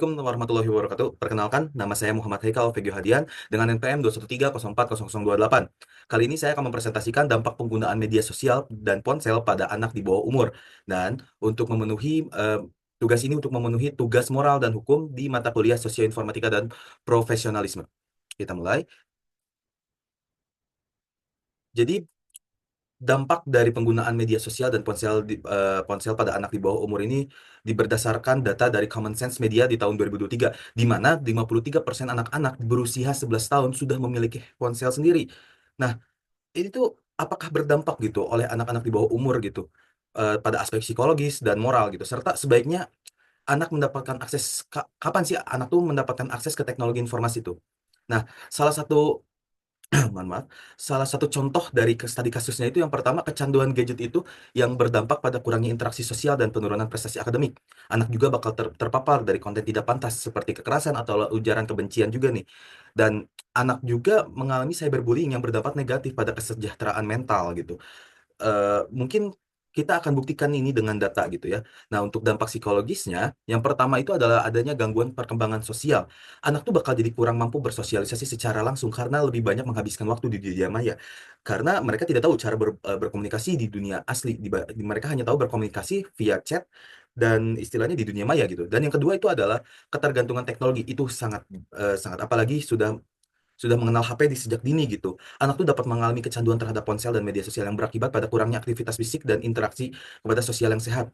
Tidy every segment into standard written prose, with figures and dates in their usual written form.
Assalamualaikum warahmatullahi wabarakatuh. Perkenalkan, nama saya Muhammad Haikal Vegio Hadian dengan NPM 213040028. Kali ini saya akan mempresentasikan dampak penggunaan media sosial dan ponsel pada anak di bawah umur. Dan untuk memenuhi tugas ini untuk memenuhi tugas moral dan hukum di mata kuliah Sosioinformatika dan Profesionalisme. Kita mulai. Jadi dampak dari penggunaan media sosial dan ponsel pada anak di bawah umur ini berdasarkan data dari Common Sense Media di tahun 2023, di mana 53% anak-anak berusia 11 tahun sudah memiliki ponsel sendiri. Nah, ini tuh apakah berdampak gitu oleh anak-anak di bawah umur gitu pada aspek psikologis dan moral gitu, serta sebaiknya anak mendapatkan akses kapan sih anak tuh mendapatkan akses ke teknologi informasi itu? Nah, salah satu mohon maaf, salah satu contoh dari tadi kasusnya itu yang pertama kecanduan gadget itu yang berdampak pada kurangnya interaksi sosial dan penurunan prestasi akademik. Anak juga bakal terpapar dari konten tidak pantas seperti kekerasan atau ujaran kebencian juga nih. Dan anak juga mengalami cyberbullying yang berdampak negatif pada kesejahteraan mental gitu. Mungkin kita akan buktikan ini dengan data gitu ya. Nah, untuk dampak psikologisnya, yang pertama itu adalah adanya gangguan perkembangan sosial. Anak tuh bakal jadi kurang mampu bersosialisasi secara langsung karena lebih banyak menghabiskan waktu di dunia maya. Karena mereka tidak tahu cara berkomunikasi di dunia asli. Mereka hanya tahu berkomunikasi via chat dan istilahnya di dunia maya gitu. Dan yang kedua itu adalah ketergantungan teknologi. Itu sangat sangat apalagi sudah mengenal HP di sejak dini gitu. Anak tuh dapat mengalami kecanduan terhadap ponsel dan media sosial yang berakibat pada kurangnya aktivitas fisik dan interaksi kepada sosial yang sehat.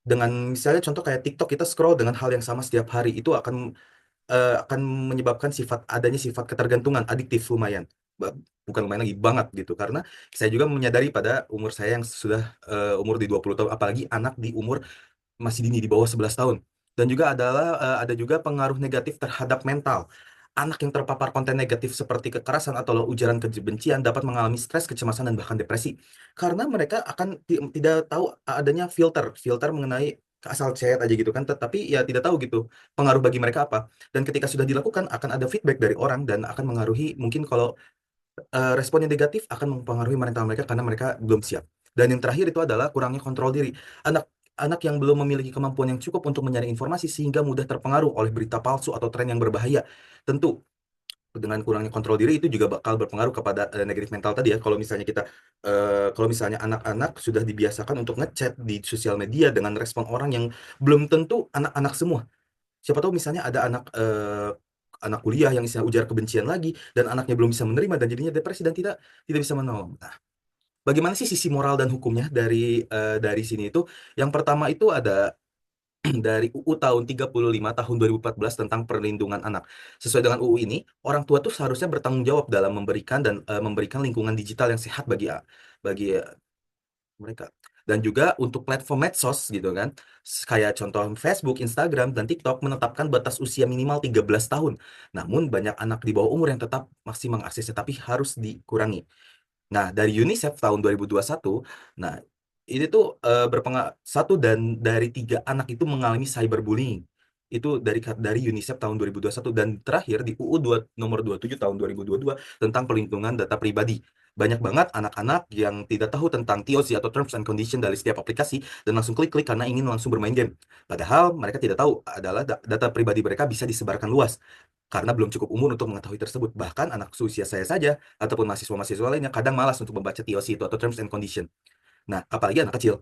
Dengan misalnya contoh kayak TikTok, kita scroll dengan hal yang sama setiap hari, itu akan menyebabkan adanya sifat ketergantungan adiktif lumayan. Bukan lumayan lagi, banget gitu. Karena saya juga menyadari pada umur saya yang sudah umur di 20 tahun, apalagi anak di umur masih dini di bawah 11 tahun. Dan juga ada juga pengaruh negatif terhadap mental. Anak yang terpapar konten negatif seperti kekerasan atau ujaran kebencian dapat mengalami stres, kecemasan, dan bahkan depresi. Karena mereka akan tidak tahu adanya filter mengenai asal chat aja gitu kan, tetapi ya tidak tahu gitu pengaruh bagi mereka apa. Dan ketika sudah dilakukan akan ada feedback dari orang dan akan mengaruhi, mungkin kalau respon yang negatif akan mempengaruhi mental mereka karena mereka belum siap. Dan yang terakhir itu adalah kurangnya kontrol diri. Anak anak yang belum memiliki kemampuan yang cukup untuk menyaring informasi sehingga mudah terpengaruh oleh berita palsu atau tren yang berbahaya. Tentu dengan kurangnya kontrol diri itu juga bakal berpengaruh kepada negatif mental tadi ya. Kalau misalnya anak-anak sudah dibiasakan untuk ngechat di sosial media dengan respon orang yang belum tentu anak-anak semua. Siapa tahu misalnya ada anak kuliah yang misalnya ujar kebencian lagi dan anaknya belum bisa menerima dan jadinya depresi dan tidak tidak bisa menolong. Nah, bagaimana sih sisi moral dan hukumnya dari sini itu? Yang pertama itu ada dari UU tahun 35 tahun 2014 tentang perlindungan anak. Sesuai dengan UU ini, orang tua tuh seharusnya bertanggung jawab dalam memberikan lingkungan digital yang sehat bagi mereka. Dan juga untuk platform medsos gitu kan, kayak contoh Facebook, Instagram, dan TikTok menetapkan batas usia minimal 13 tahun. Namun banyak anak di bawah umur yang tetap masih mengaksesnya, tapi harus dikurangi. Nah, dari UNICEF tahun 2021, nah ini tuh satu dan dari tiga anak itu mengalami cyberbullying. Itu dari UNICEF tahun 2021 dan terakhir di UU nomor 27 tahun 2022 tentang pelindungan data pribadi. Banyak banget anak-anak yang tidak tahu tentang TOC atau Terms and Condition dari setiap aplikasi dan langsung klik-klik karena ingin langsung bermain game. Padahal mereka tidak tahu adalah data pribadi mereka bisa disebarkan luas karena belum cukup umur untuk mengetahui tersebut. Bahkan anak seusia saya saja ataupun mahasiswa-mahasiswa lainnya kadang malas untuk membaca TOC itu atau Terms and Condition. Nah, apalagi anak kecil.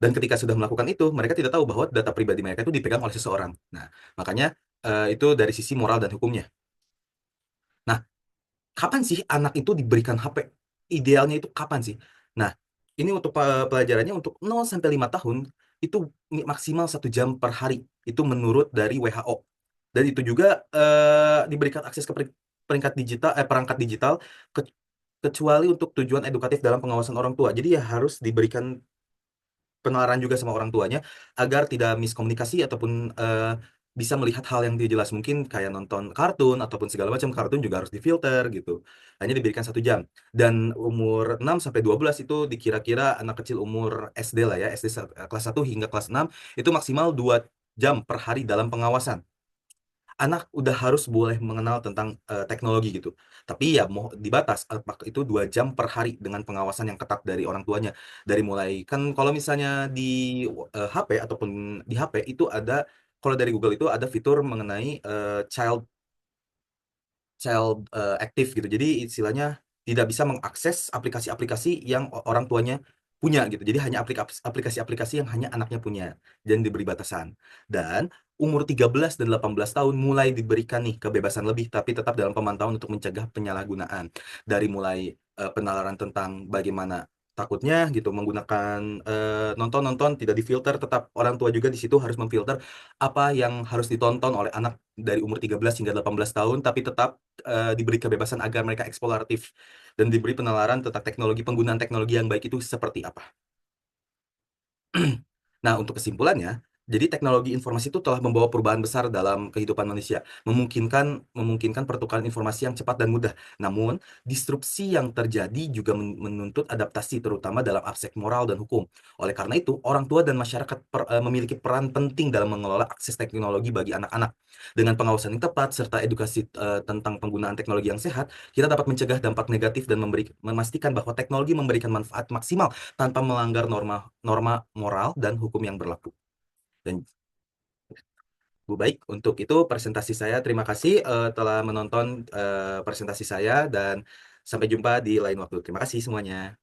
Dan ketika sudah melakukan itu, mereka tidak tahu bahwa data pribadi mereka itu dipegang oleh seseorang. Nah, makanya itu dari sisi moral dan hukumnya. Nah, kapan sih anak itu diberikan HP? Idealnya itu kapan sih? Nah, ini untuk pelajarannya untuk 0 sampai 5 tahun itu maksimal 1 jam per hari. Itu menurut dari WHO. Dan itu juga diberikan akses ke perangkat digital ke- kecuali untuk tujuan edukatif dalam pengawasan orang tua. Jadi ya harus diberikan penalaran juga sama orang tuanya agar tidak miskomunikasi ataupun bisa melihat hal yang tidak jelas, mungkin kayak nonton kartun ataupun segala macam kartun juga harus difilter gitu. Hanya diberikan 1 jam. Dan umur 6 sampai 12 itu dikira-kira anak kecil umur SD lah ya, SD kelas 1 hingga kelas 6 itu maksimal 2 jam per hari dalam pengawasan. Anak udah harus boleh mengenal tentang teknologi gitu. Tapi ya mau dibatas, apakah itu 2 jam per hari dengan pengawasan yang ketat dari orang tuanya. Dari mulai kan kalau misalnya di HP ataupun di HP itu ada kalau dari Google itu ada fitur mengenai child child active gitu. Jadi istilahnya tidak bisa mengakses aplikasi-aplikasi yang orang tuanya punya gitu. Jadi hanya aplikasi-aplikasi yang hanya anaknya punya dan diberi batasan. Dan umur 13 dan 18 tahun mulai diberikan nih kebebasan lebih tapi tetap dalam pemantauan untuk mencegah penyalahgunaan. Dari mulai penalaran tentang bagaimana takutnya gitu menggunakan nonton-nonton tidak difilter, tetap orang tua juga di situ harus memfilter apa yang harus ditonton oleh anak dari umur 13 hingga 18 tahun, tapi tetap diberi kebebasan agar mereka eksploratif dan diberi penalaran tentang teknologi, penggunaan teknologi yang baik itu seperti apa. Nah, untuk kesimpulannya, jadi teknologi informasi itu telah membawa perubahan besar dalam kehidupan manusia, memungkinkan pertukaran informasi yang cepat dan mudah. Namun, disrupsi yang terjadi juga menuntut adaptasi terutama dalam aspek moral dan hukum. Oleh karena itu, orang tua dan masyarakat memiliki peran penting dalam mengelola akses teknologi bagi anak-anak. Dengan pengawasan yang tepat serta edukasi tentang penggunaan teknologi yang sehat, kita dapat mencegah dampak negatif dan memastikan bahwa teknologi memberikan manfaat maksimal tanpa melanggar norma moral dan hukum yang berlaku. Dan Bu baik, untuk itu presentasi saya. Terima kasih telah menonton presentasi saya dan sampai jumpa di lain waktu. Terima kasih semuanya.